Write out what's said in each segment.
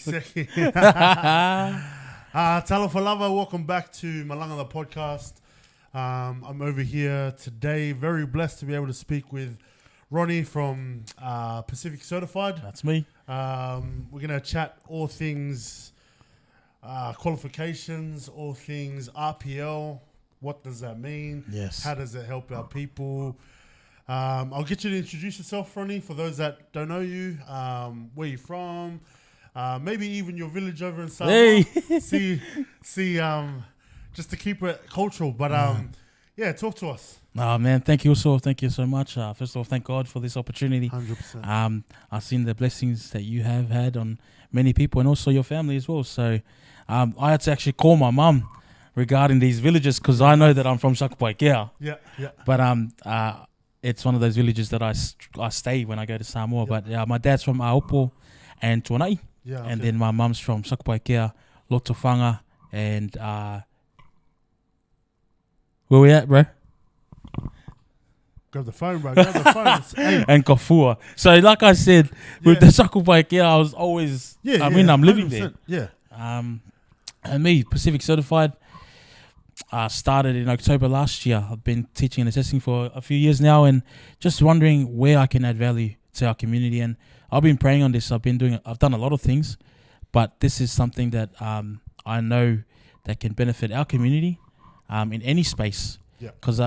Seki. Talofa lava, welcome back to Malaga the podcast. I'm over here today, very blessed to be able to speak with Ronnie from Pacific Certified. That's me. We're going to chat all things qualifications, all things RPL. What does that mean? Yes. How does it help our people? I'll get you to introduce yourself, Ronnie, for those that don't know you. Where you from? Maybe even your village over in Samoa. Hey. see, just to keep it cultural. But yeah, talk to us. Oh man, thank you so much. First of all, thank God for this opportunity. 100%. I've seen the blessings that you have had on many people and also your family as well. So I had to actually call my mum regarding these villages because I know that I'm from Faafetai. Yeah. But it's one of those villages that I stay when I go to Samoa. Yep. But my dad's from Aopo and Tuanai. Yeah. And then my mum's from Faafetai, Lotofanga, and where we at, bro? Grab the phone, bro. Grab the phone. Hey. And Kafua. So like I said, with the Faafetai, I was always, I'm living 100%. there. Yeah. And me, Pacific Certified, started in October last year. I've been teaching and assessing for a few years now and just wondering where I can add value to our community. And I've been praying on this. I've done a lot of things, but this is something that I know that can benefit our community in any space. Yeah. Because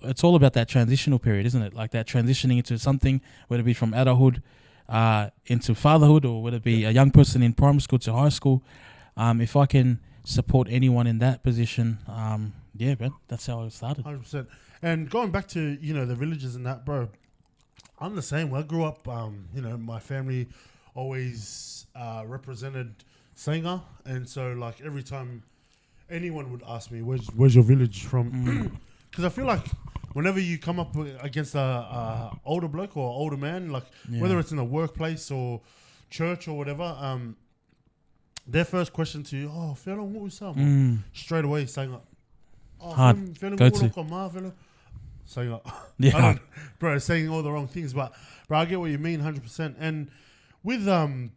it's all about that transitional period, isn't it? Like that transitioning into something, whether it be from adulthood into fatherhood, or whether it be a young person in primary school to high school. If I can support anyone in that position, man, that's how I started. 100%. And going back to, the villages and that, bro, I'm the same. I grew up, my family always represented Sainga. And so, like, every time anyone would ask me, where's your village from? Because I feel like whenever you come up against a older bloke or older man, like, whether it's in a workplace or church or whatever, their first question to you, Felo, what was up? Straight away saying, Hard. Felo, saying, Yeah. bro, saying all the wrong things, but I get what you mean, 100%. And with the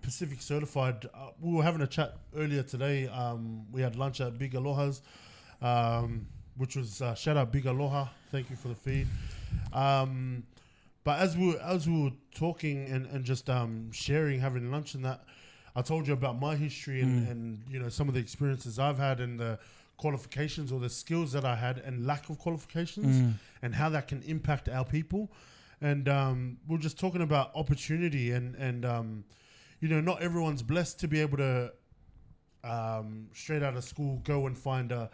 Pacific Certified, we were having a chat earlier today. We had lunch at Big Aloha's, which was shout out Big Aloha. Thank you for the feed. But as we were talking and just sharing, having lunch and that, I told you about my history and some of the experiences I've had and the qualifications or the skills that I had and lack of qualifications and how that can impact our people. And we're just talking about opportunity and not everyone's blessed to be able to straight out of school go and find a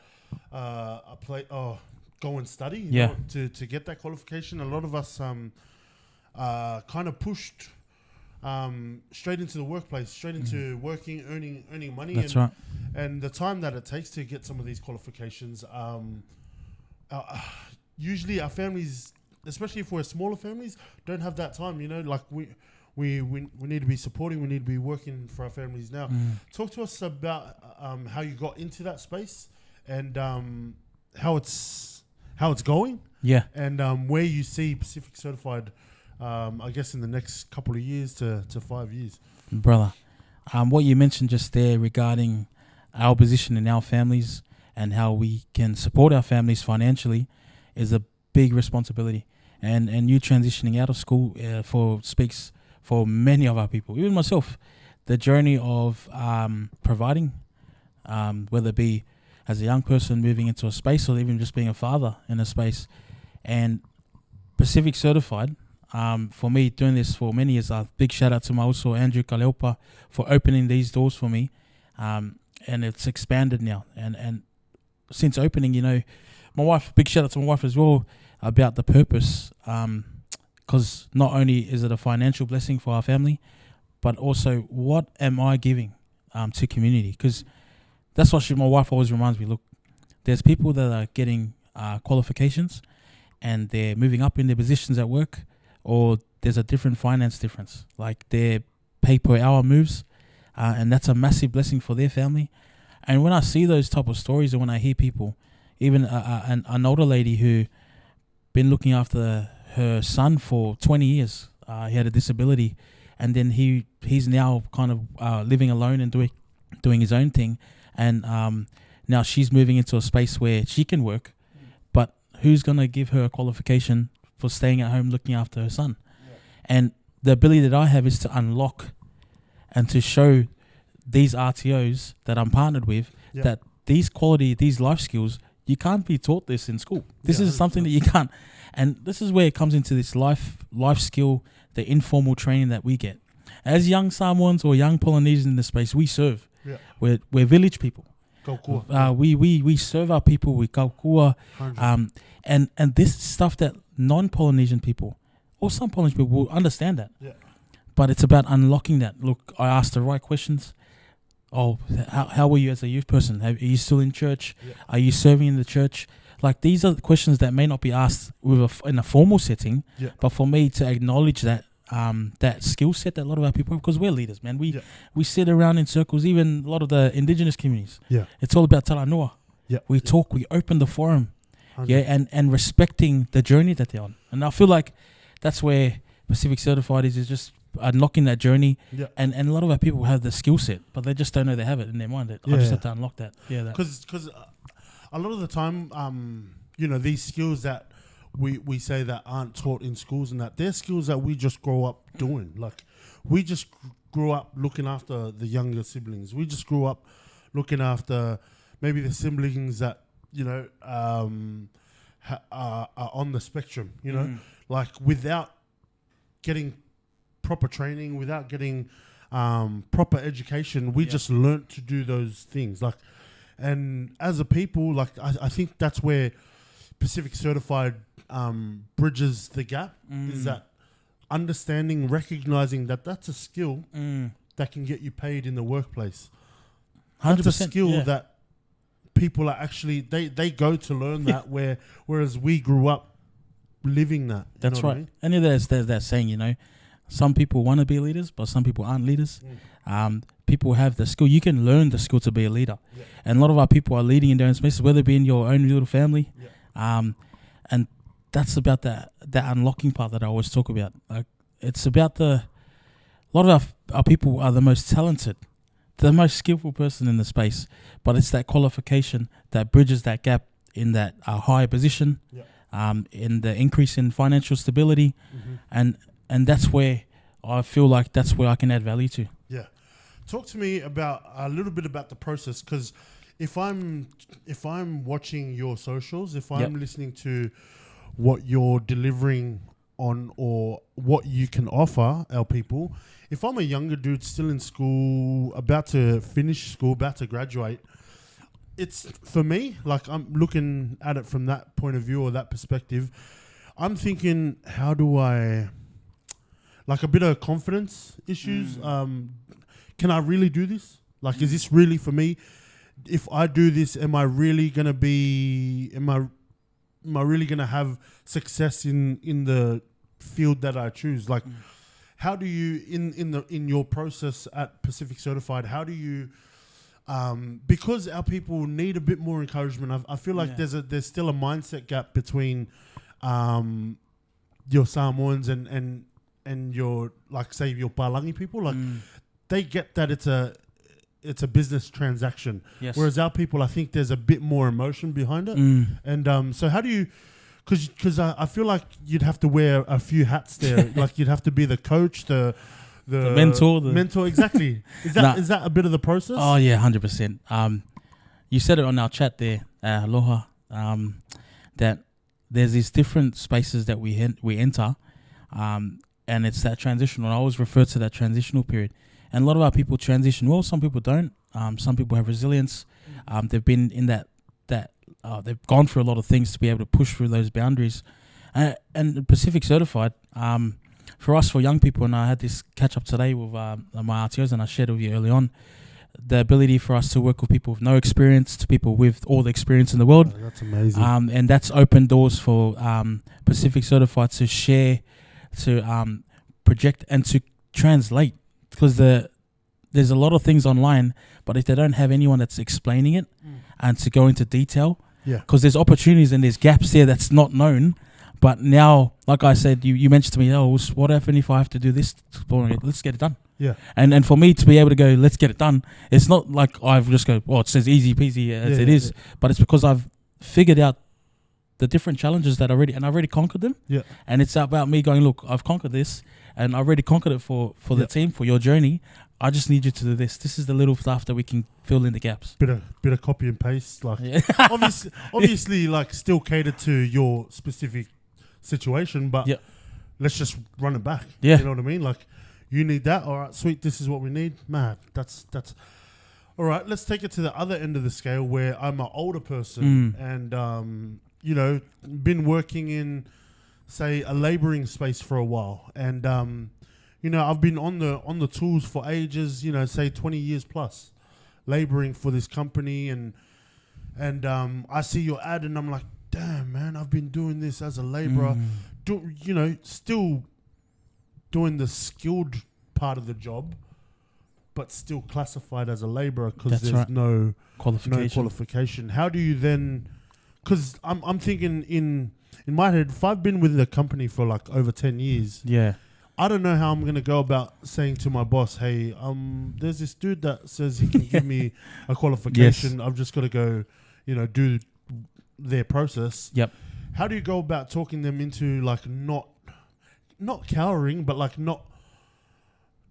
place go and study you know, to get that qualification. A lot of us kind of pushed straight into the workplace, straight into working, earning money. That's right. And the time that it takes to get some of these qualifications, usually our families, especially if we're smaller families, don't have that time. Like we need to be supporting, we need to be working for our families now. Talk to us about how you got into that space and how it's going. Yeah. And where you see Pacific Certified, I guess in the next couple of years to 5 years. Brother, what you mentioned just there regarding our position in our families and how we can support our families financially is a big responsibility. And you transitioning out of school speaks for many of our people, even myself. The journey of providing, whether it be as a young person moving into a space or even just being a father in a space. And Pacific Certified, for me, doing this for many years, big shout out to my also Andrew Kaleopa for opening these doors for me. And it's expanded now. And since opening, my wife, big shout out to my wife as well about the purpose. Because not only is it a financial blessing for our family, but also what am I giving to community? Because that's what my wife always reminds me. Look, there's people that are getting qualifications and they're moving up in their positions at work, or there's a different finance difference, like their pay per hour moves, and that's a massive blessing for their family. And when I see those type of stories, and when I hear people, even an older lady who been looking after her son for 20 years, he had a disability, and then he's now kind of living alone and doing his own thing, and now she's moving into a space where she can work, but who's gonna give her a qualification for staying at home looking after her son? And the ability that I have is to unlock and to show these RTOs that I'm partnered with that these life skills, you can't be taught this in school. This is something that you can't. And this is where it comes into this life skill, the informal training that we get. As young Samoans or young Polynesians in the space, we serve. Yeah. We're village people. We serve our people with kaukua. And this stuff that non-Polynesian people or some Polynesian people will understand that. Yeah. But it's about unlocking that. Look, I asked the right questions. Oh, how were you as a youth person? Are you still in church? Yeah. Are you serving in the church? Like, these are the questions that may not be asked in a formal setting, but for me to acknowledge that that skill set that a lot of our people, because we're leaders, man. We sit around in circles, even a lot of the indigenous communities. Yeah. It's all about talanua. Yeah. We talk, we open the forum. 100. And respecting the journey that they're on. And I feel like that's where Pacific Certified is just unlocking that journey. Yeah. And a lot of our people have the skill set, but they just don't know they have it in their mind. I just have to unlock that. Yeah. Because a lot of the time, these skills that we say that aren't taught in schools and that, they're skills that we just grow up doing. Like, we just grew up looking after the younger siblings. We just grew up looking after maybe the siblings that, are on the spectrum, like, without getting proper training, without getting proper education, we just learnt to do those things. Like, and as a people, like, I think that's where Pacific Certified bridges the gap, is that understanding, recognizing that that's a skill that can get you paid in the workplace. 100%, that's a skill that people are actually, they go to learn that, whereas we grew up living that. That's right. I mean? And there's that saying, some people want to be leaders, but some people aren't leaders. People have the skill. You can learn the skill to be a leader. Yeah. And a lot of our people are leading in their own spaces, whether it be in your own little family. Yeah. And that's about that unlocking part that I always talk about. Like, it's about a lot of our people are the most talented, the most skillful person in the space, but it's that qualification that bridges that gap in that higher position, in the increase in financial stability, and that's where I feel like that's where I can add value to. Yeah, talk to me about a little bit about the process, because if I'm watching your socials, if I'm listening to what you're delivering on or what you can offer our people, if I'm a younger dude still in school, about to finish school, about to graduate, it's, for me, like, I'm looking at it from that point of view or that perspective. I'm thinking, how do I, like, a bit of confidence issues. Can I really do this? Like, is this really for me? If I do this, am I really gonna have success in the field that I choose? Like, how do you in your process at Pacific Certified? How do you because our people need a bit more encouragement. I feel like there's still a mindset gap between your Samoans and your, like, say, your Palangi people. Like, they get that it's a business transaction. Yes. Whereas our people, I think there's a bit more emotion behind it. And so how do you, because I feel like you'd have to wear a few hats there. Like, you'd have to be the coach, the mentor, exactly. Is that a bit of the process? Oh yeah, 100%. You said it on our chat there, aloha, that there's these different spaces that we enter, and it's that transitional. I always refer to that transitional period. And a lot of our people transition well. Some people don't. Some people have resilience. They've been in that they've gone through a lot of things to be able to push through those boundaries. And Pacific Certified, for us, for young people, and I had this catch up today with my RTOs, and I shared with you early on, the ability for us to work with people with no experience to people with all the experience in the world. Oh, that's amazing. And that's opened doors for Pacific Certified to share, to project, and to translate. Because there's a lot of things online, but if they don't have anyone that's explaining it and to go into detail, because there's opportunities and there's gaps there that's not known, But now, like I said, you mentioned to me, oh, what happened if I have to do this? Let's get it done. Yeah. And for me to be able to go, let's get it done, it's not like I've just go, well, it says easy peasy as it is, but it's because I've figured out the different challenges that I've already conquered them. Yeah. And it's about me going, look, I've conquered this, and I already conquered it for the team, for your journey. I just need you to do this. This is the little stuff that we can fill in the gaps. Bit of copy and paste, like obviously, like still cater to your specific situation, but let's just run it back. Yeah. You know what I mean? Like, you need that. All right, sweet. This is what we need. Man, that's all right. Let's take it to the other end of the scale where I'm an older person and you know, been working in, say, a labouring space for a while, and you know, I've been on the tools for ages. You know, say 20 years plus, labouring for this company, and I see your ad and I'm like, damn, man, I've been doing this as a labourer, you know, still doing the skilled part of the job, but still classified as a labourer because there's no qualification. How do you then? Because I'm thinking in my head, if I've been with the company for like over 10 years, I don't know how I'm going to go about saying to my boss, hey, there's this dude that says he can give me a qualification. I've just got to go, you know, do their process. Yep. How do you go about talking them into like not cowering, but like not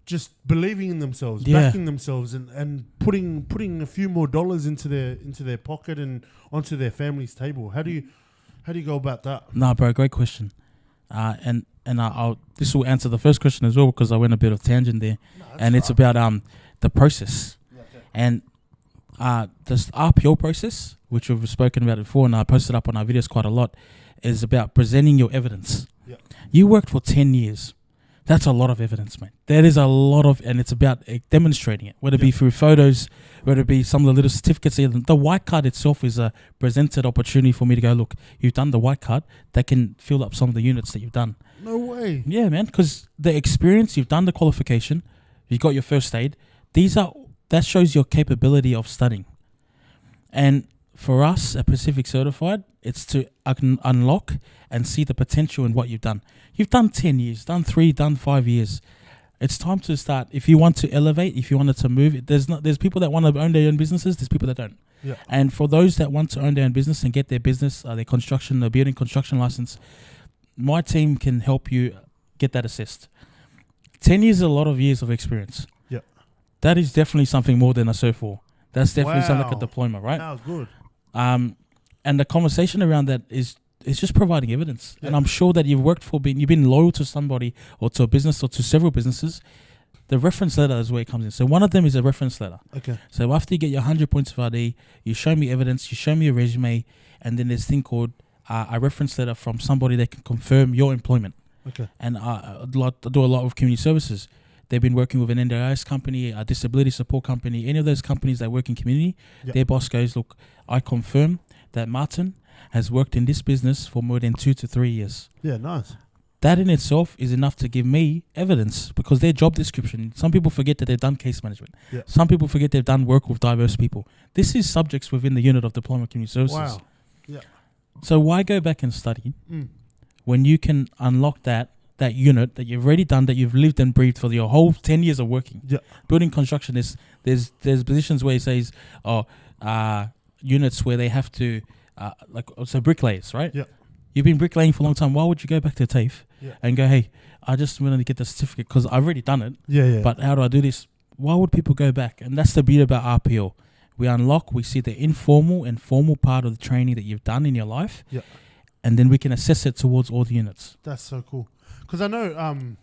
just believing in themselves, backing themselves, and putting a few more dollars into their pocket and onto their family's table? How do you go about that? Nah, bro, great question. And I'll this will answer the first question as well, because I went a bit of tangent there, and it's about the process, and this RPO process, which we've spoken about before, and I posted up on our videos quite a lot, is about presenting your evidence. Yeah. You worked for 10 years. That's a lot of evidence, mate. That is a lot of, and it's about demonstrating it, whether it be through photos, whether it be some of the little certificates. The white card itself is a presented opportunity for me to go, look, you've done the white card, that can fill up some of the units that you've done. No way. Yeah, man, because the experience, you've done the qualification, you've got your first aid. That shows your capability of studying. And for us at Pacific Certified, it's to unlock and see the potential in what you've done. You've done 10 years, done 3, done 5 years. It's time to start. If you want to elevate, if you wanted to move, there's people that want to own their own businesses, there's people that don't. Yeah. And for those that want to own their own business and get their business, their building construction license, my team can help you get that assist. 10 years is a lot of years of experience. Yeah. That is definitely something more than a SO4. That's definitely something like a diploma, right? That was good. And the conversation around that is just providing evidence. Yeah. And I'm sure that you've been loyal to somebody or to a business or to several businesses. The reference letter is where it comes in. So one of them is a reference letter. Okay. So after you get your 100 points of RD, you show me evidence, you show me your resume, and then there's a thing called a reference letter from somebody that can confirm your employment. Okay. And I do a lot of community services. They've been working with an NDIS company, a disability support company, any of those companies that work in community. Yep. Their boss goes, look, I confirm that Martin has worked in this business for more than 2 to 3 years. Yeah, nice. That in itself is enough to give me evidence, because their job description, some people forget that they've done case management. Yep. Some people forget they've done work with diverse people. This is subjects within the unit of deployment community services. Wow. Yeah. So why go back and study when you can unlock that unit that you've already done, that you've lived and breathed for your whole 10 years of working? Yeah. Building construction there's positions where it says units where they have to bricklayers, right? Yeah. You've been bricklaying for a long time. Why would you go back to TAFE and go, hey, I just wanted to get the certificate because I've already done it. Yeah. But how do I do this? Why would people go back? And that's the beauty about RPO. We see the informal and formal part of the training that you've done in your life. Yeah. And then we can assess it towards all the units. That's so cool. Because I know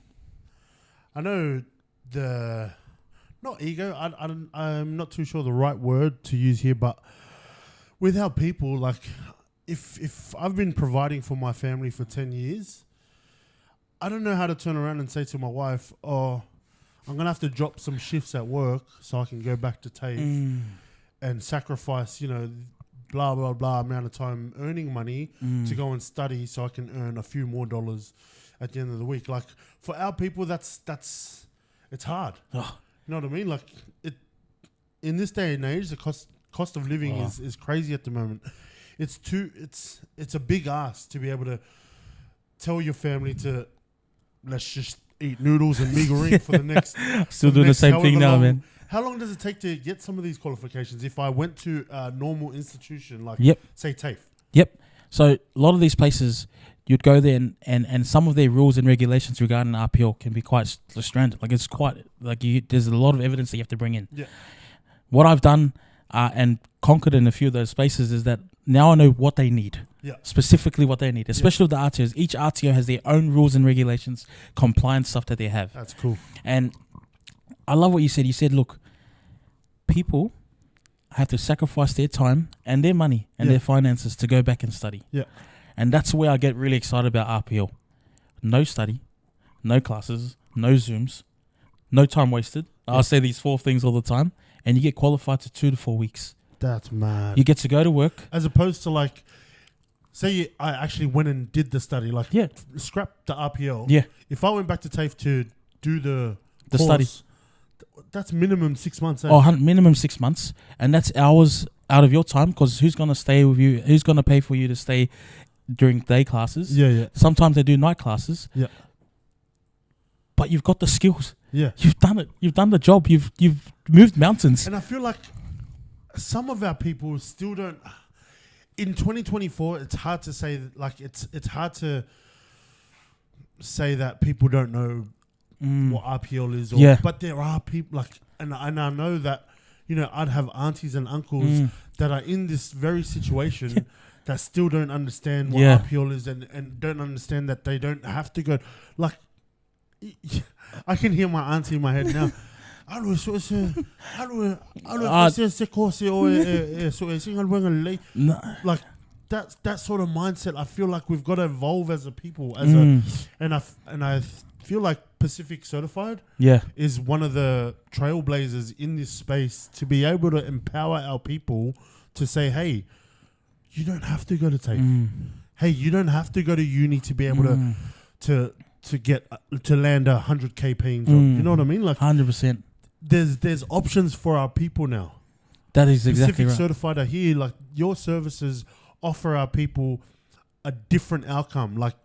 the not ego. I'm not too sure the right word to use here, but with how people like, if I've been providing for my family for 10 years, I don't know how to turn around and say to my wife, "Oh, I'm gonna have to drop some shifts at work so I can go back to TAFE and sacrifice, blah blah blah amount of time earning money to go and study so I can earn a few more dollars at the end of the week." Like, for our people, it's hard. Oh. You know what I mean? Like, in this day and age, the cost of living is crazy at the moment. It's a big ask to be able to tell your family to let's just eat noodles and mee goreng for the next. Still doing the same thing now, man. How long does it take to get some of these qualifications? If I went to a normal institution like, say, TAFE. Yep. So a lot of these places, you'd go there and some of their rules and regulations regarding RPL can be quite stranded. Like it's quite like there's a lot of evidence that you have to bring in. Yeah. What I've done and conquered in a few of those spaces is that now I know what they need. Yeah. Specifically what they need, especially with the RTOs. Each RTO has their own rules and regulations, compliance stuff that they have. That's cool. And I love what you said. You said, look, people have to sacrifice their time and their money and their finances to go back and study. Yeah. And that's where I get really excited about RPL. No study, no classes, no Zooms, no time wasted. I'll say these 4 things all the time. And you get qualified to 2 to 4 weeks. That's mad. You get to go to work. As opposed to like, say I actually went and did the study, like scrap the RPL. Yeah. If I went back to TAFE to do the course, study, that's minimum 6 months. Minimum 6 months. And that's hours out of your time because who's going to stay with you? Who's going to pay for you to stay during day classes? Yeah. Sometimes they do night classes. Yeah. But you've got the skills. Yeah. You've done it. You've done the job. You've moved mountains. And I feel like some of our people still don't. In 2024, it's hard to say that, like it's hard to say that people don't know what RPL is. But there are people like, and I know that, you know, I'd have aunties and uncles that are in this very situation that still don't understand what RPL is and don't understand that they don't have to go. Like, I can hear my auntie in my head now. Like that sort of mindset. I feel like we've got to evolve as a people, and I feel like Pacific Certified is one of the trailblazers in this space to be able to empower our people to say, hey, you don't have to go to TAFE. Hey, you don't have to go to uni to be able to get to land 100K paying job. You know what I mean? Like 100%. There's options for our people now. That is exactly Pacific right. Certified are here. Like your services offer our people a different outcome. Like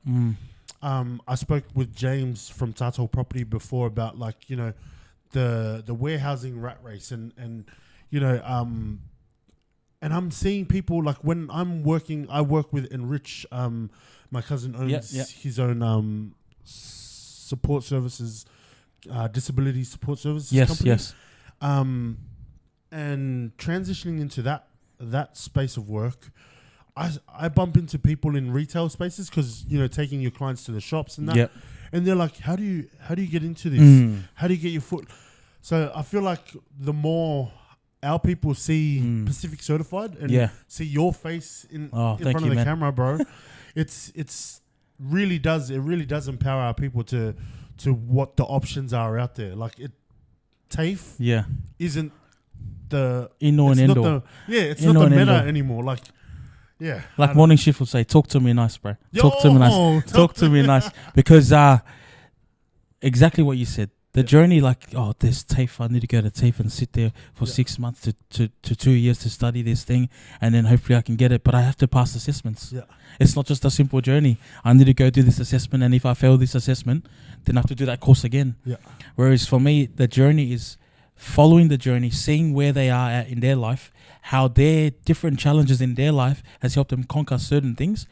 I spoke with James from Tato Property before about like, you know, the warehousing rat race and you know and I'm seeing people like when I'm working, I work with Enrich. My cousin owns his own support services, disability support services company. Yes. And transitioning into that space of work, I bump into people in retail spaces because, you know, taking your clients to the shops and that, and they're like, how do you get into this? How do you get your foot? So I feel like the more our people see Pacific Certified and see your face in front of the camera, bro, it really does empower our people to what the options are out there. Like TAFE isn't the in-or and indoor. It's not the meta anymore. Like like morning shift will say, talk to me nice, bro. Talk to me nice. Talk to me nice. Because exactly what you said. The journey, like, there's TAFE. I need to go to TAFE and sit there for 6 months to 2 years to study this thing, and then hopefully I can get it. But I have to pass assessments. Yeah. It's not just a simple journey. I need to go do this assessment, and if I fail this assessment, then I have to do that course again. Yeah. Whereas for me, the journey is following the journey, seeing where they are at in their life, how their different challenges in their life has helped them conquer certain things.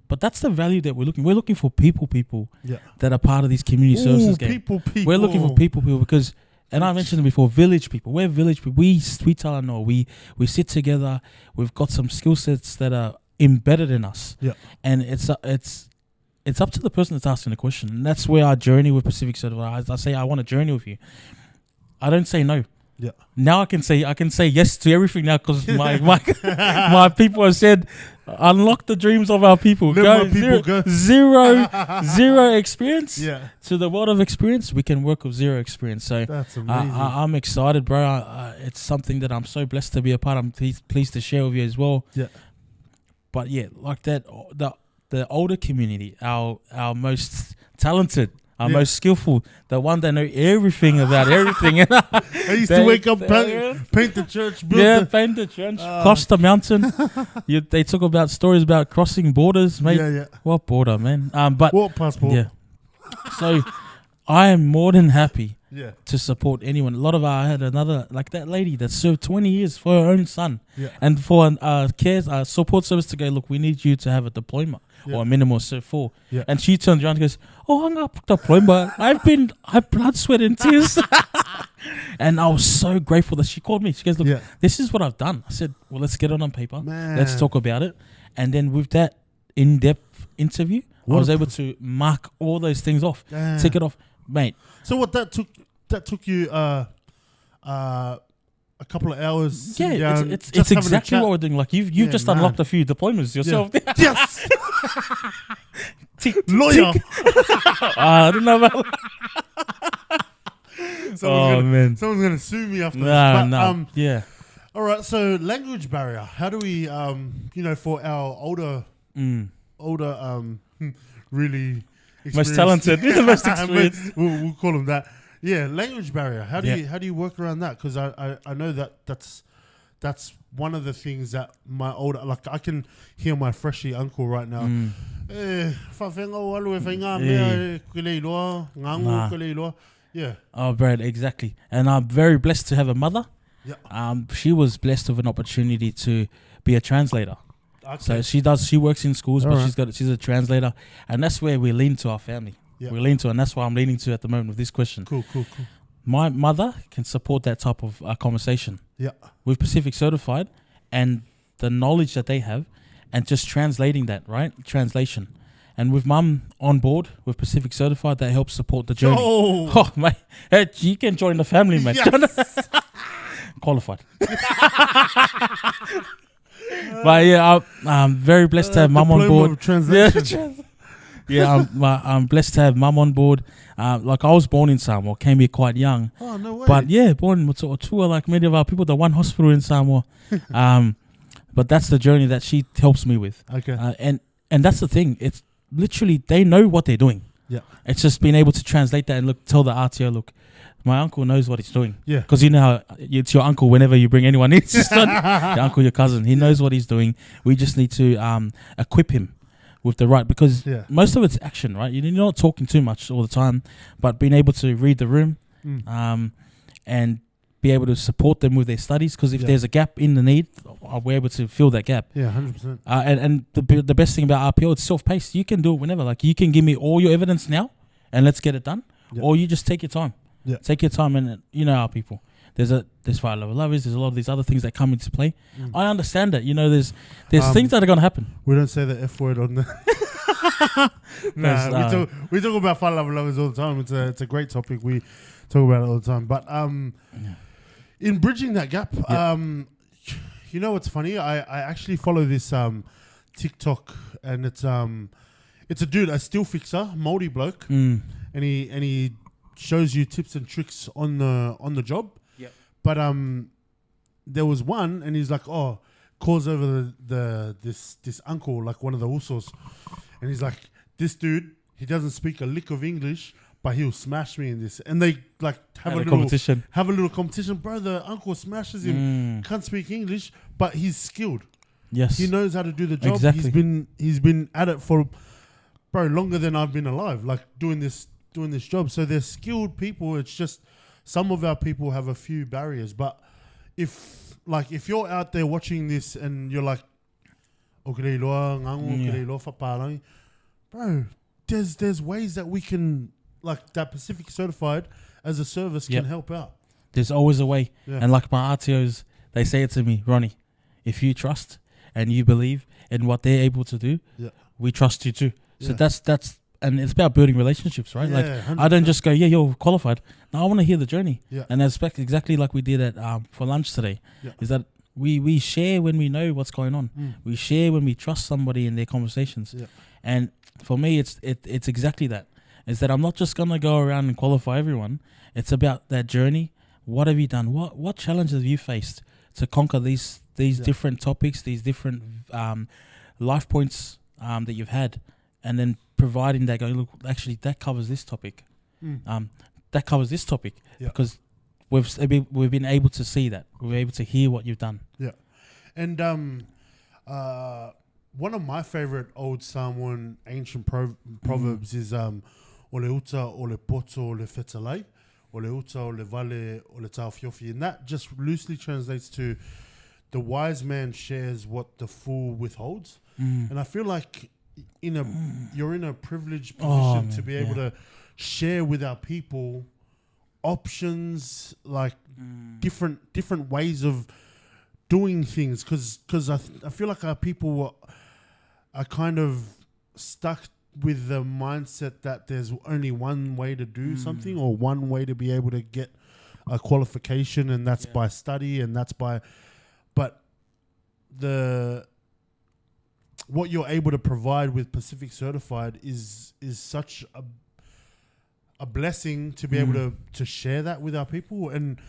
But that's the value that we're looking for people that are part of these community services game. We're looking for people because, and I mentioned it before, village people. We're village people. We tell and know. We sit together. We've got some skill sets that are embedded in us. Yeah. And it's up to the person that's asking the question. And that's where our journey with Pacific Certified. I say I want to journey with you. I don't say no. Yeah. Now I can say yes to everything now because my people have said, unlock the dreams of our people. Zero experience to the world of experience. We can work with zero experience. So that's amazing. I'm excited, bro. It's something that I'm so blessed to be a part of. I'm pleased to share with you as well. Yeah. But like that, the older community, our most talented, most skillful, the one that know everything about everything. I used to wake up, paint the church, build paint the church, cross the mountain. They talk about stories about crossing borders, mate. Yeah. What border, man? But What passport? Yeah. So I am more than happy to support anyone. A lot of I had another like that lady that served 20 years for her own son, and for support service to go, look, we need you to have a diploma or a minimum of 4. And she turns around and goes, oh, I'm up diploma. I've blood, sweat, and tears. And I was so grateful that she called me. She goes, look, this is what I've done. I said, well, let's get it on paper. Man. Let's talk about it. And then with that in-depth interview, I was able to mark all those things off, tick it off, mate. So what that took you a couple of hours. Yeah, it's exactly what we're doing. Like you've just unlocked a few diplomas yourself. Yeah. Yes, lawyer. I don't know about. Someone's gonna sue me after this. No. Yeah. All right. So language barrier. How do we, for our older, really most talented, the most experienced. we'll call them that. Yeah, language barrier. How do you work around that? Because I know that's one of the things that my older, like I can hear my freshie uncle right now. Yeah. Oh, Brad, exactly. And I'm very blessed to have a mother. Yeah. She was blessed with an opportunity to be a translator. Okay. So she works in schools, but she's a translator, and that's where we lean to our family. Yeah. We lean to, and that's why I'm leaning to at the moment with this question. Cool. My mother can support that type of conversation. Yeah. With Pacific Certified and the knowledge that they have, and just translating that, right? Translation. And with mum on board with Pacific Certified, that helps support the journey. Oh mate, hey, you can join the family, mate. Yes. Qualified. But yeah, I'm very blessed to have mum on board. I'm blessed to have mum on board. Like I was born in Samoa, came here quite young. Oh, no way. But yeah, born in Motuotua, like many of our people, the one hospital in Samoa. But that's the journey that she helps me with. Okay. And that's the thing. It's literally, they know what they're doing. Yeah. It's just being able to translate that and tell the RTO, look, my uncle knows what he's doing. Yeah. Because you know how it's your uncle whenever you bring anyone in. Your uncle, your cousin. He knows what he's doing. We just need to equip him with the right, because most of it's action, right? You're not talking too much all the time, but being able to read the room and be able to support them with their studies, because if there's a gap in the need, we're able to fill that gap. Yeah, 100%. And the best thing about RPO, it's self-paced. You can do it whenever. Like, you can give me all your evidence now and let's get it done, or you just take your time. Yeah. Take your time, and you know our people. There's 5 level lovers. There's a lot of these other things that come into play. I understand that. You know, there's things that are gonna happen. We don't say the F word on the. We talk about 5 level lovers all the time. It's a great topic. We talk about it all the time. But in bridging that gap, you know what's funny? I actually follow this TikTok, and it's a dude, a steel fixer, Māori bloke, and he shows you tips and tricks on the job. Yep. But there was one, and he's like, calls over this uncle, like one of the usos, and he's like, this dude, he doesn't speak a lick of English, but he'll smash me in this. And they like have a little competition. Bro, the uncle smashes him, can't speak English, but he's skilled. Yes. He knows how to do the job. Exactly. He's been at it for longer than I've been alive, like doing this job. So they're skilled people. It's just some of our people have a few barriers. But if you're out there watching this and you're like, bro, there's ways that we can, like, that Pacific Certified as a service can help out. There's always a way. And like my RTOs, they say it to me, Ronnie, if you trust and you believe in what they're able to do, we trust you too. So that's and it's about building relationships, right? Like 100%. I don't just go, you're qualified. No, I want to hear the journey. And that's exactly like we did at for lunch today. Is that we share when we know what's going on. We share when we trust somebody in their conversations. And for me, it's exactly that. Is that I'm not just gonna go around and qualify everyone. It's about that journey. What have you done? What challenges have you faced to conquer these different topics, these different life points that you've had, and then providing that, going, look, actually that covers this topic. That covers this topic, because we've been able to see that. We're able to hear what you've done. Yeah. And one of my favorite old Samoan ancient proverbs is o le uta, o le poto, o le whetalai, o le uta, o le vale, o le tau fiofi. And that just loosely translates to the wise man shares what the fool withholds. And I feel like you're in a privileged position to be able to share with our people options, like different ways of doing things, because I feel like our people are kind of stuck with the mindset that there's only one way to do something, or one way to be able to get a qualification, and that's by study, and that's by, but what you're able to provide with Pacific Certified is such a blessing to be able to share that with our people, and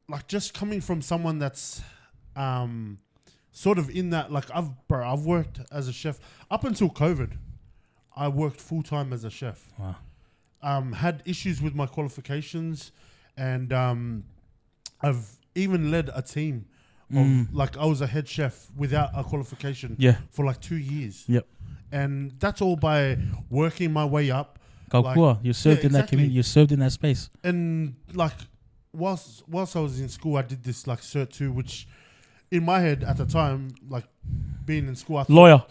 like just coming from someone that's sort of in that, like I've worked as a chef up until COVID. I worked full time as a chef. Wow. Had issues with my qualifications, and I've even led a team of, like, I was a head chef without a qualification for like 2 years. Yep. And that's all by working my way up. You served in that community. You served in that space. And like whilst I was in school, I did this like Cert 2, which in my head at the time, like being in school, I thought, lawyer.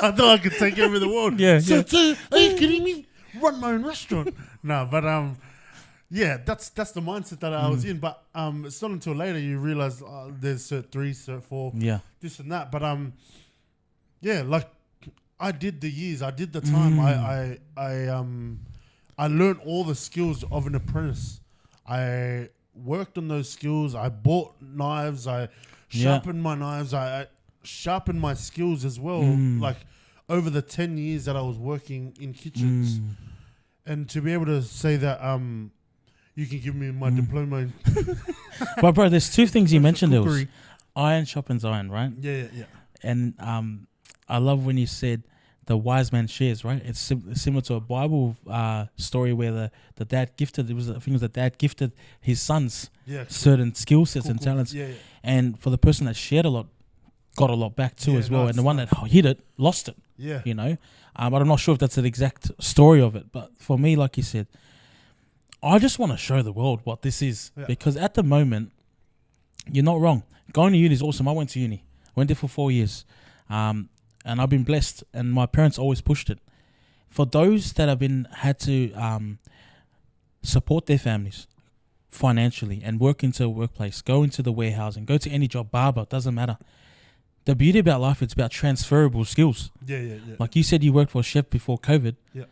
I thought I could take over the world. Cert 2, are you kidding me? Run my own restaurant. No, but that's the mindset that I was in. But it's not until later you realize there's Cert 3, Cert 4, this and that. But like I did the years, I did the time. I learned all the skills of an apprentice. I worked on those skills. I bought knives. I sharpened my knives. I sharpened my skills as well. Like over the 10 years that I was working in kitchens, and to be able to say that you can give me my diploma. But bro, there's two things you mentioned. There was iron sharpens iron, right? Yeah. And I love when you said the wise man shares, right? It's similar to a Bible story where the dad gifted, the dad gifted his sons certain skill sets and talents. Yeah. And for the person that shared a lot, got a lot back too as well. And the one that hid it, lost it. Yeah. You know? But I'm not sure if that's an exact story of it. But for me, like you said, I just want to show the world what this is. Yeah. Because at the moment, you're not wrong. Going to uni is awesome. I went to uni. Went there for 4 years. And I've been blessed, and my parents always pushed it. For those that have had to support their families financially and work into a workplace, go into the warehousing, go to any job, barber, doesn't matter. The beauty about life, it's about transferable skills. Yeah. Like you said, you worked for a chef before COVID. Yeah.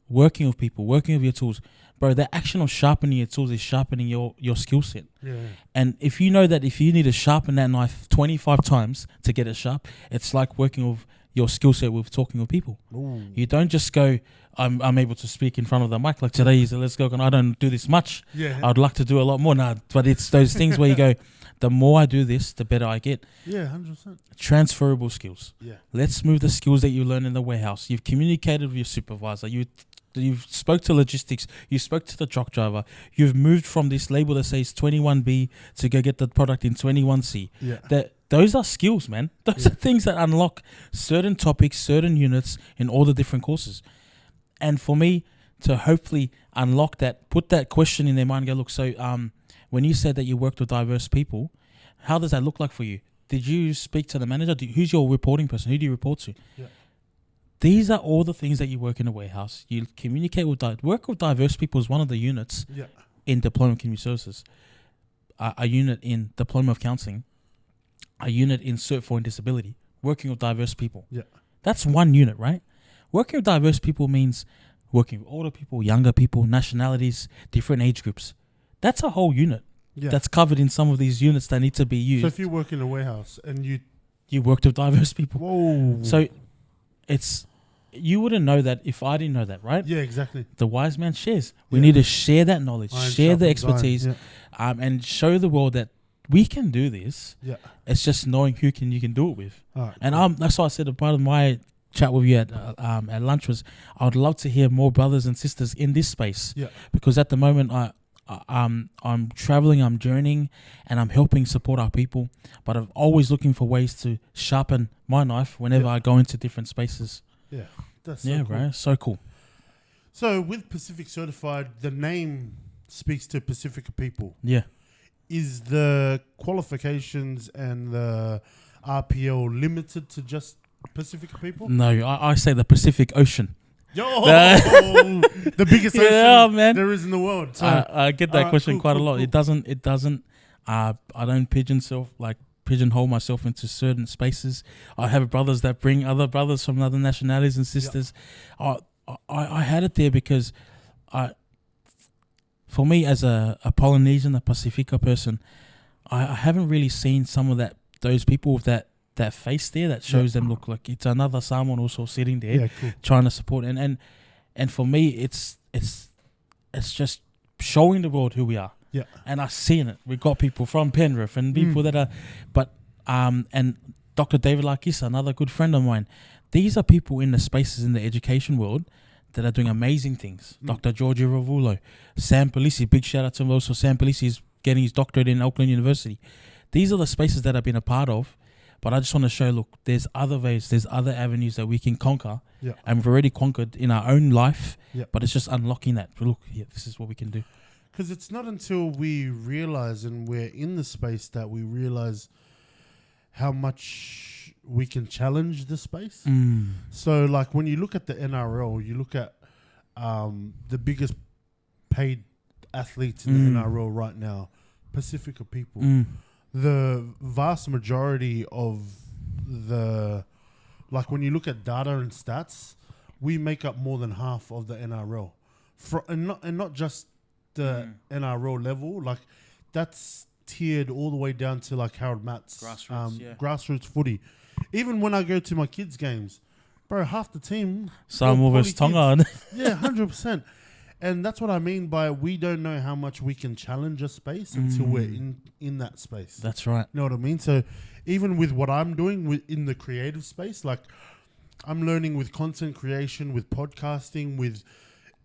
Working with people, working with your tools. Bro, the action of sharpening your tools is sharpening your skill set. Yeah. And if you know that if you need to sharpen that knife 25 times to get it sharp, it's like working with your skill set with talking with people. Ooh. You don't just go, I'm able to speak in front of the mic. Like today is a Let's Go, and I don't do this much. Yeah. I'd like to do a lot more. No, but it's those things where you go, the more I do this, the better I get. Yeah, 100%. Transferable skills. Yeah. Let's move the skills that you learn in the warehouse. You've communicated with your supervisor. You've spoke to logistics. You spoke to the truck driver. You've moved from this label that says 21B to go get the product in 21C. Yeah. Those are skills, man. Those are things that unlock certain topics, certain units in all the different courses. And for me to hopefully unlock that, put that question in their mind and go, look, so when you said that you worked with diverse people, how does that look like for you? Did you speak to the manager? Who's your reporting person? Who do you report to? Yeah. These are all the things that you work in a warehouse. You communicate with work with diverse people is one of the units in Diploma of Community Services. A unit in Diploma of Counselling, a unit in Cert 4 in Disability, working with diverse people. Yeah. That's one unit, right? Working with diverse people means working with older people, younger people, nationalities, different age groups. That's a whole unit that's covered in some of these units that need to be used. So if you work in a warehouse and you worked with diverse people. Whoa. So you wouldn't know that if I didn't know that, right? Yeah, exactly. The wise man shares. We need to share that knowledge, share the expertise, and show the world that we can do this. Yeah. It's just knowing who you can do it with. All right, And cool. that's why I said a part of my chat with you at lunch was I would love to hear more brothers and sisters in this space. Yeah. Because at the moment I'm traveling, I'm journeying, and I'm helping support our people. But I'm always looking for ways to sharpen my knife whenever I go into different spaces. Yeah. That's so Yeah, cool. bro. So cool. So with Pacific Certified, the name speaks to Pacifica people. Yeah. Is the qualifications and the RPL limited to just Pacifica people? No, I say the Pacific Ocean. Yo, the biggest ocean Yeah, man. there is in the world. So, I get that question cool, quite cool, a lot. cool. It doesn't. I don't pigeonhole myself into certain spaces. I have brothers that bring other brothers from other nationalities and sisters. I had it there because for me as a Polynesian, a Pacifica person, I haven't really seen some of those people with that face there that shows them look like it's another Samoan also sitting there Yeah, cool. trying to support and for me it's just showing the world who we are. Yeah. And I've seen it. We've got people from Penrith and people that are and Dr. David Larkisa, another good friend of mine. These are people in the spaces in the education world that are doing amazing things. Dr. Giorgio Ravulo, Sam Polisi, big shout out to him also. Sam Polisi is getting his doctorate in Auckland University. These are the spaces that I've been a part of, but I just want to show, look, there's other ways, there's other avenues that we can conquer, and we've already conquered in our own life, but it's just unlocking that. Look, this is what we can do. Because it's not until we realize and we're in the space that we realize how much we can challenge the space. So, like, when you look at the NRL, you look at the biggest paid athletes in the NRL right now, Pacifica people. The vast majority of when you look at data and stats, we make up more than half of the NRL. And not just the NRL level, like that's tiered all the way down to like Harold Matt's grassroots footy. Even when I go to my kids' games, bro, half the team Samoa versus Tonga. Yeah, 100%. And that's what I mean by we don't know how much we can challenge a space until we're in that space. That's right. You know what I mean? So even with what I'm doing in the creative space, like I'm learning with content creation, with podcasting, with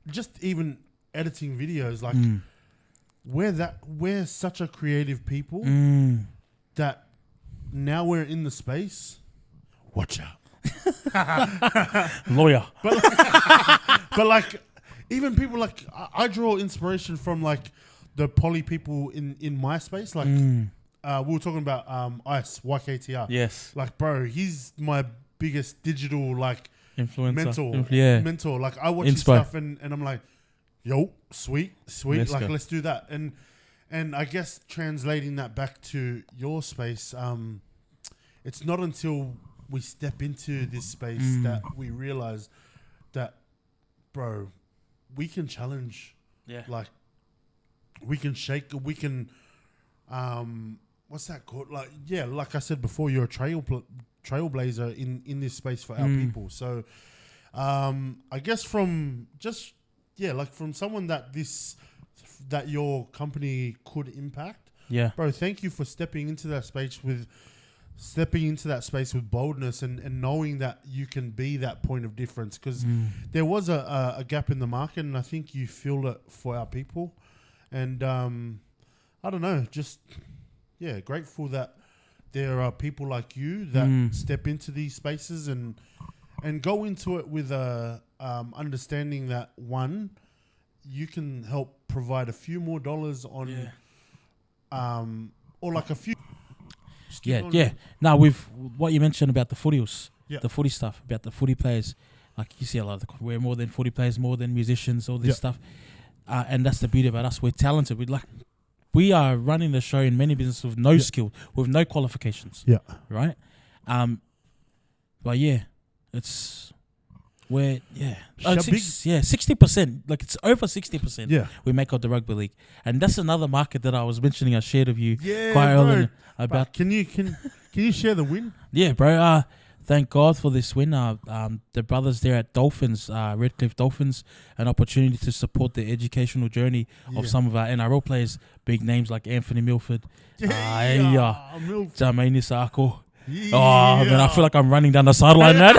just even editing videos. Like we're such a creative people that now we're in the space. Watch out. Lawyer. But like even people like I draw inspiration from like the poly people in my space. Like we were talking about Ice YKTR. Yes. Like bro, he's my biggest digital like influencer. mentor. Like I watch his stuff and I'm like, yo, sweet. Let's do that. And I guess translating that back to your space, it's not until we step into this space that we realize that, bro, we can challenge. Yeah. Like we can shake. We can. What's that called? Like like I said before, you're a trailblazer in this space for our people. So, I guess from just from someone that your company could impact. Yeah, bro. Thank you for stepping into that space with boldness and knowing that you can be that point of difference, because there was a gap in the market, and I think you filled it for our people. And I don't know, just grateful that there are people like you that step into these spaces and go into it with a understanding that one, you can help provide a few more dollars on or like a few. Now with what you mentioned about the footies, the footy stuff, about the footy players, like you see a lot of we're more than footy players, more than musicians, all this stuff, and that's the beauty about us. We're talented. We are running the show in many businesses with no skill, with no qualifications. Yeah, right. But it's where 60%, like it's over 60%. Yeah, we make out the rugby league, and that's another market that I was mentioning. I shared with you quite earlier about. Can you share the win? Yeah, bro. thank God for this win. The brothers there at Dolphins, Redcliffe Dolphins, an opportunity to support the educational journey of some of our NRL players, big names like Anthony Milford, Jermaine Isako. Oh man, I feel like I'm running down the sideline, man.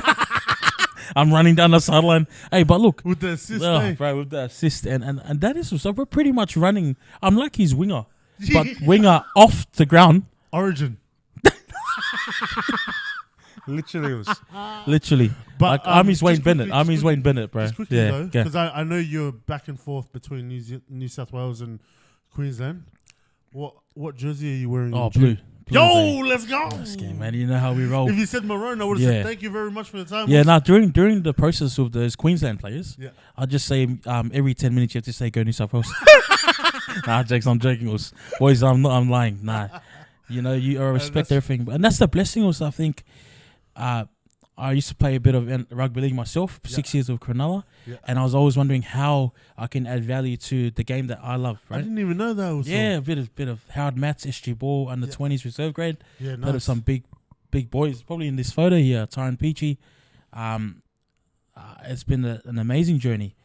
I'm running down the sideline. Hey, but look, with the assist, bro, with the assist, and that is so we're pretty much running. I'm like his winger, but winger off the ground. Origin. Literally. But like, I'm his Wayne Bennett. I'm his Wayne Bennett, bro. Just quickly though, because I know you're back and forth between New South Wales and Queensland. What jersey are you wearing? Oh, blue. Yo, let's go. This game, man. You know how we roll. If you said maroon, I would have said thank you very much for the time. Yeah, now during the process of those Queensland players, I'll just say every 10 minutes you have to say go New South Wales. Nah, Jakes, I'm joking. Boys, I'm lying. Nah. You know, you respect everything. And that's the blessing also, I think. I used to play a bit of rugby league myself, 6 years with Cronulla, and I was always wondering how I can add value to the game that I love. Right? I didn't even know that was. Yeah, a bit of Howard Matts, SG Ball, under 20s reserve grade. Yeah, nice. Bit of some big boys, probably in this photo here, Tyron Peachy. It's been an amazing journey,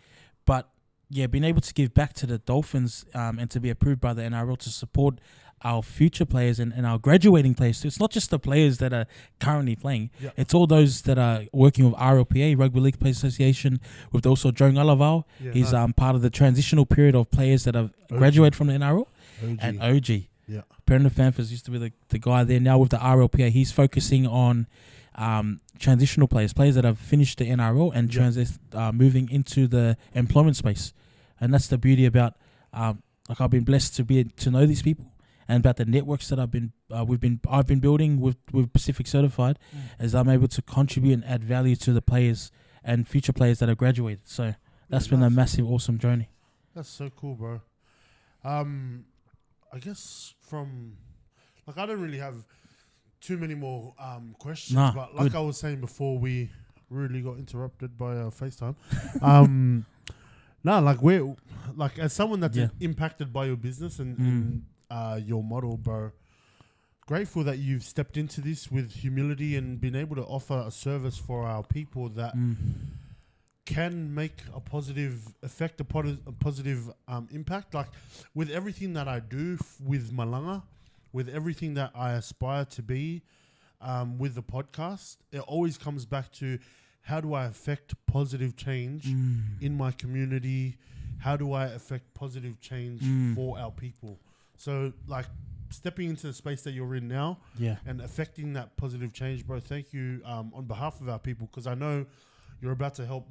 but being able to give back to the Dolphins and to be approved by the NRL to support our future players and our graduating players. So it's not just the players that are currently playing. It's all those that are working with RLPA, Rugby League Players Association, with also Joe Ngalaval. He's part of the transitional period of players that have graduated from the NRL. And OG. Yeah. Brendan Fanfers used to be the guy there. Now with the RLPA, he's focusing on transitional players that have finished the NRL and moving into the employment space. And that's the beauty about, I've been blessed to know these people. And about the networks that I've been building with Pacific Certified, as I'm able to contribute and add value to the players and future players that have graduated. So that's been a massive, awesome journey. That's so cool, bro. I guess I don't really have too many more questions, but like I was saying before, we really got interrupted by FaceTime. As someone that's impacted by your business and your model, bro, grateful that you've stepped into this with humility and been able to offer a service for our people that can make a positive effect, a positive impact. Like with everything that I do with Malanga, with everything that I aspire to be with the podcast, it always comes back to how do I affect positive change in my community? How do I affect positive change for our people? So, like, stepping into the space that you're in now and affecting that positive change, bro, thank you on behalf of our people, because I know you're about to help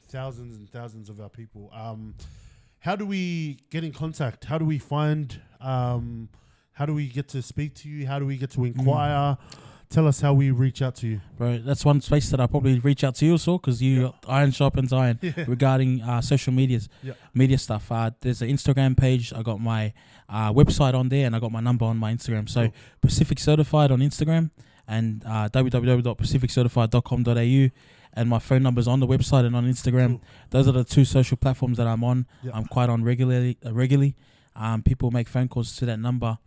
thousands and thousands of our people. How do we get in contact? How do we find, how do we get to speak to you? How do we get to inquire? Tell us how we reach out to you. Bro, that's one space that I probably reach out to you also, because iron sharpens iron regarding social media stuff. There's an Instagram page. I got my website on there, and I got my number on my Instagram. So Pacific Certified on Instagram and www.pacificcertified.com.au, and my phone number's on the website and on Instagram. Cool. Those are the two social platforms that I'm on. I'm quite on regularly. People make phone calls to that number.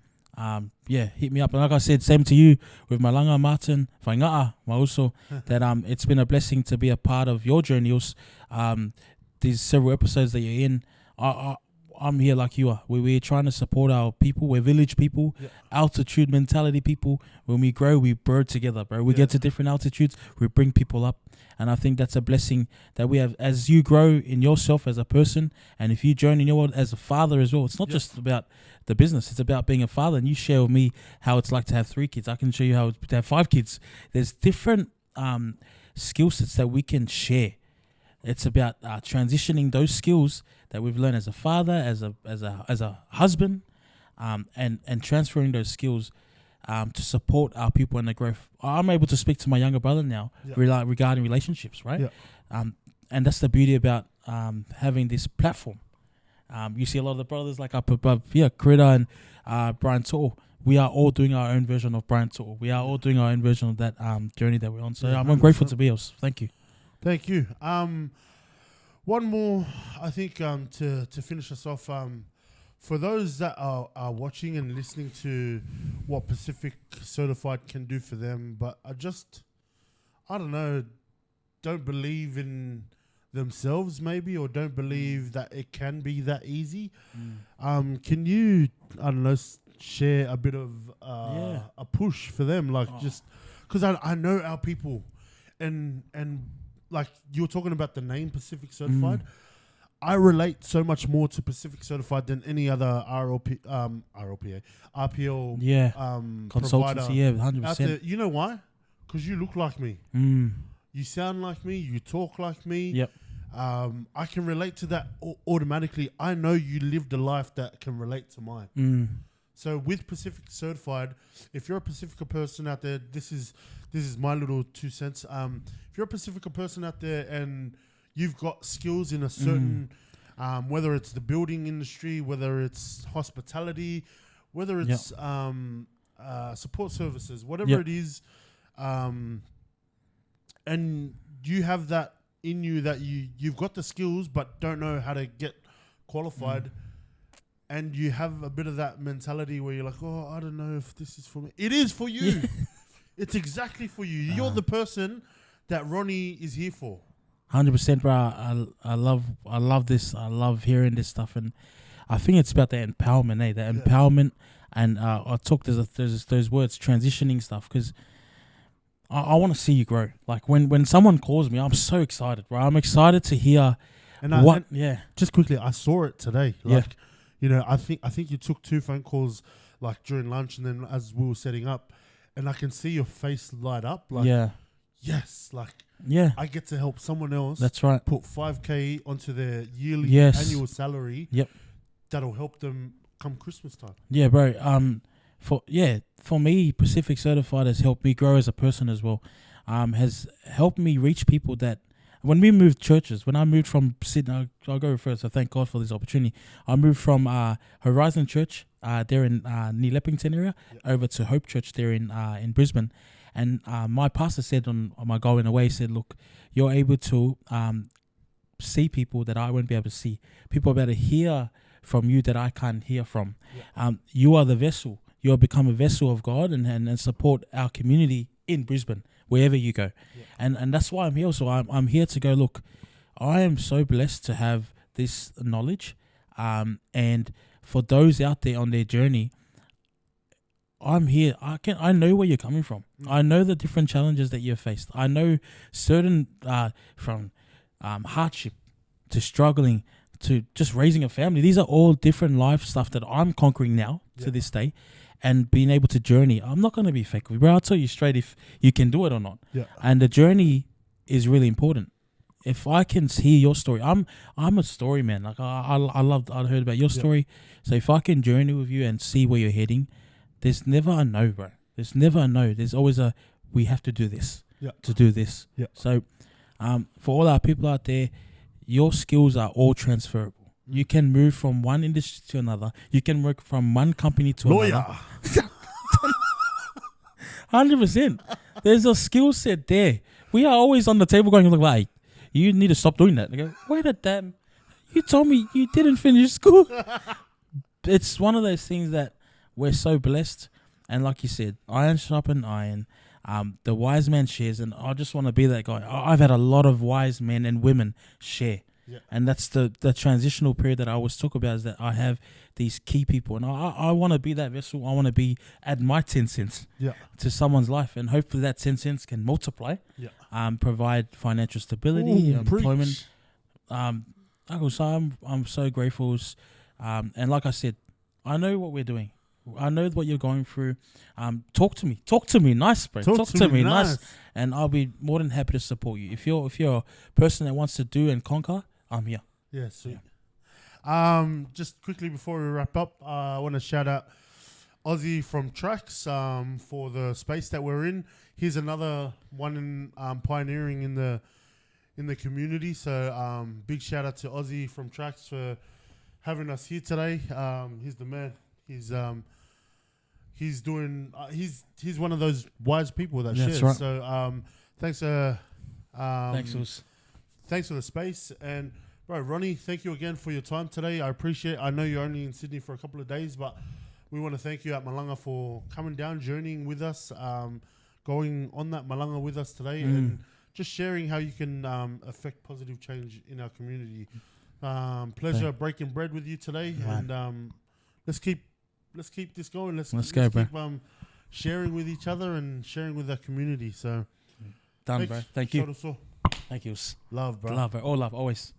Hit me up. And like I said, same to you with Malanga, Martin, Whainga'a, Mauso, that it's been a blessing to be a part of your journey. These several episodes that you're in, I'm here like you are. We're trying to support our people. We're village people, altitude mentality people. When we grow, we grow together, bro. We get to different altitudes, we bring people up. And I think that's a blessing that we have as you grow in yourself as a person, and if you join in your world as a father as well. It's not just about the business, it's about being a father. And you share with me how it's like to have 3 kids. I can show you how it's to have 5 kids. There's different skill sets that we can share. It's about transitioning those skills that we've learned as a father, as a husband, and transferring those skills to support our people in their growth. I'm able to speak to my younger brother now regarding relationships, right? And that's the beauty about having this platform. You see a lot of the brothers like up above here, Krita and Brian To'o. We are all doing our own version of Brian To'o. We are all doing our own version of that journey that we're on. So I'm grateful to be else. Thank you. Thank you. One more, I think, to finish us off. For those that are watching and listening to what Pacific Certified can do for them, but I don't know, don't believe in themselves maybe, or don't believe that it can be that easy. Can you, I don't know, share a bit of a push for them, like just because I know our people, and like you were talking about the name Pacific Certified. I relate so much more to Pacific Certified than any other RPL consultancy, yeah, out there. 100%. You know why? Because you look like me. You sound like me. You talk like me. Yep. I can relate to that automatically. I know you lived a life that can relate to mine. So with Pacific Certified, if you're a Pacifica person out there, this is my little 2 cents. If you're a Pacifica person out there and you've got skills in a certain, whether it's the building industry, whether it's hospitality, whether it's support services, whatever it is, and you have that in you, that you've got the skills but don't know how to get qualified, and you have a bit of that mentality where you're like, oh, I don't know if this is for me. It is for you. It's exactly for you. You're the person that Ronnie is here for. 100%, bro. I love this. I love hearing this stuff, and I think it's about the empowerment, the empowerment, and I talk. There's those words, transitioning stuff, because I want to see you grow. Like when someone calls me, I'm so excited, bro. I'm excited to hear Just quickly, I saw it today. Like, you know, I think you took 2 phone calls like during lunch, and then as we were setting up, and I can see your face light up. Like, yes, like. Yeah, I get to help someone else. That's right. Put 5K onto their yearly annual salary. Yep. That'll help them come Christmas time. Yeah, bro. For me, Pacific Certified has helped me grow as a person as well. Has helped me reach people that when we moved churches, when I moved from Sydney, I'll go first. So thank God for this opportunity. I moved from Horizon Church there in near Leppington area over to Hope Church there in Brisbane. And my pastor said on my going away, said, look, you're able to see people that I won't be able to see. People are able to hear from you that I can't hear from. You are the vessel. You'll become a vessel of God and support our community in Brisbane, wherever you go. And that's why I'm here. So I'm here to go, look, I am so blessed to have this knowledge. And for those out there on their journey, I'm here. I know where you're coming from. I know the different challenges that you've faced. I know certain from hardship to struggling to just raising a family. These are all different life stuff that I'm conquering now to this day, and being able to journey. I'm not going to be fake with you, bro. I'll tell you straight if you can do it or not. And the journey is really important. If I can hear your story, I'm a story man. Like I heard about your story. So if I can journey with you and see where you're heading, there's never a no, bro. There's never a no. There's always a, we have to do this, to do this. So for all our people out there, your skills are all transferable. You can move from one industry to another. You can work from one company to another. 100%. There's a skill set there. We are always on the table going, look, like, you need to stop doing that. I go, wait a damn. You told me you didn't finish school. It's one of those things that we're so blessed, and like you said, iron sharpen iron. The wise man shares, and I just want to be that guy. I've had a lot of wise men and women share, and that's the transitional period that I always talk about, is that I have these key people, and I want to be that vessel. I want to add my 10 cents to someone's life, and hopefully that 10 cents can multiply, provide financial stability, employment. So I'm so grateful, and like I said, I know what we're doing. I know what you're going through. Talk to me nice, bro. Talk to me nice, and I'll be more than happy to support you. If you're a person that wants to do and conquer, I'm here. Yeah, sweet. Just quickly before we wrap up, I want to shout out Ozzy from Tracks for the space that we're in. Here's another one in pioneering in the community. So big shout out to Ozzy from Tracks for having us here today. He's the man. He's doing. He's one of those wise people that shares. Right. So thanks. Thanks for the space, and bro, Ronnie, thank you again for your time today. I appreciate. I know you're only in Sydney for a couple of days, but we want to thank you at Malaga for coming down, journeying with us. going on that Malanga with us today and just sharing how you can affect positive change in our community. Pleasure breaking bread with you today, and let's keep this going. Let's go, keep sharing with each other and sharing with our community. So done, bro. Thank you. Thank you. Thank you. Love, bro. Love, bro. All love, always.